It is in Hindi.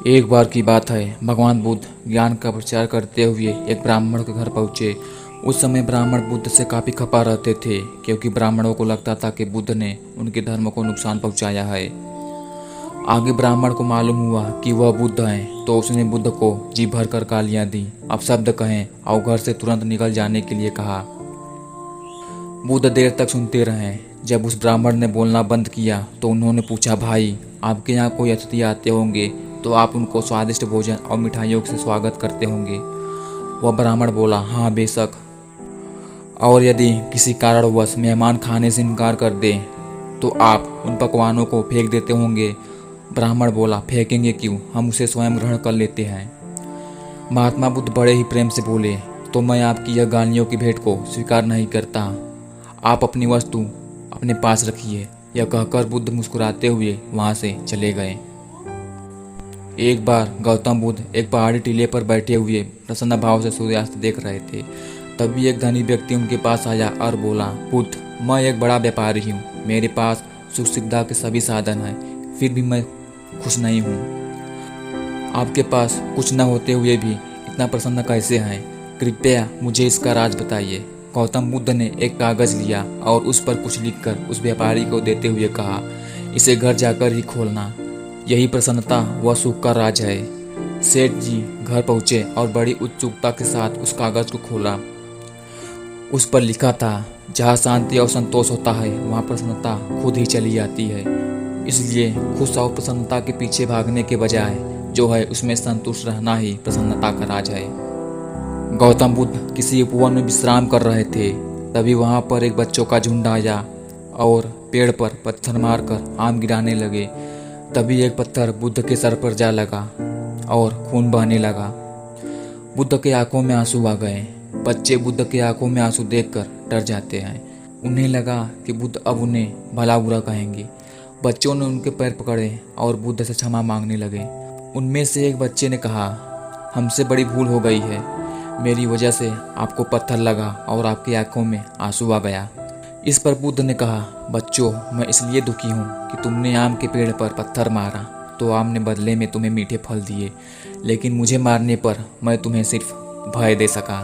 एक बार की बात है, भगवान बुद्ध ज्ञान का प्रचार करते हुए एक ब्राह्मण के घर पहुँचे। उस समय ब्राह्मण बुद्ध से काफ़ी खपा रहते थे, क्योंकि ब्राह्मणों को लगता था कि बुद्ध ने उनके धर्म को नुकसान पहुँचाया है। आगे ब्राह्मण को मालूम हुआ कि वह बुद्ध हैं, तो उसने बुद्ध को जी भर कर गालियाँ दी, अपशब्द कहें और घर से तुरंत निकल जाने के लिए कहा। बुद्ध देर तक सुनते रहे। जब उस ब्राह्मण ने बोलना बंद किया तो उन्होंने पूछा, भाई, आपके यहाँ कोई अतिथि आते होंगे तो आप उनको स्वादिष्ट भोजन और मिठाइयों से स्वागत करते होंगे। वह ब्राह्मण बोला, हाँ बेशक। और यदि किसी कारणवश मेहमान खाने से इनकार कर दे तो आप उन पकवानों को फेंक देते होंगे। ब्राह्मण बोला, फेंकेंगे क्यों, हम उसे स्वयं ग्रहण कर लेते हैं। महात्मा बुद्ध बड़े ही प्रेम से बोले, तो मैं आपकी यह गालियों की भेंट को स्वीकार नहीं करता। आप अपनी वस्तु अपने पास रखिए। यह कहकर बुद्ध मुस्कुराते हुए वहां से चले गए। एक बार गौतम बुद्ध एक पहाड़ी टीले पर बैठे हुए प्रसन्न भाव से सूर्यास्त देख रहे थे। तभी एक धनी व्यक्ति उनके पास आया और बोला, बुद्ध, मैं एक बड़ा व्यापारी हूँ, मेरे पास सुख सुविधा के सभी साधन हैं, फिर भी मैं खुश नहीं हूँ। आपके पास कुछ न होते हुए भी इतना प्रसन्न कैसे हैं? कृपया मुझे इसका राज बताइए। गौतम बुद्ध ने एक कागज लिया और उस पर कुछ लिखकर उस व्यापारी को देते हुए कहा, इसे घर जाकर ही खोलना, यही प्रसन्नता व सुख का राज है। सेठ जी घर पहुंचे और बड़ी उत्सुकता के साथ उस कागज को खोला। उस पर लिखा था, जहाँ शांति और संतोष होता है वहाँ प्रसन्नता खुद ही चली आती है। इसलिए खुश और प्रसन्नता के पीछे भागने के बजाय जो है उसमें संतुष्ट रहना ही प्रसन्नता का राज है। गौतम बुद्ध किसी उपवन में विश्राम कर रहे थे। तभी वहां पर एक बच्चों का झुंड आया और पेड़ पर पत्थर मारकर आम गिराने लगे। तभी एक पत्थर बुद्ध के सर पर जा लगा और खून बहने लगा। बुद्ध के आंखों में आंसू आ गए। बच्चे बुद्ध के आंखों में आंसू देखकर डर जाते हैं। उन्हें लगा कि बुद्ध अब उन्हें भला बुरा कहेंगे। बच्चों ने उनके पैर पकड़े और बुद्ध से क्षमा मांगने लगे। उनमें से एक बच्चे ने कहा, हमसे बड़ी भूल हो गई है, मेरी वजह से आपको पत्थर लगा और आपकी आंखों में आंसू आ गया। इस पर बुद्ध ने कहा, बच्चों, मैं इसलिए दुखी हूँ कि तुमने आम के पेड़ पर पत्थर मारा तो आम ने बदले में तुम्हें मीठे फल दिए, लेकिन मुझे मारने पर मैं तुम्हें सिर्फ भय दे सका।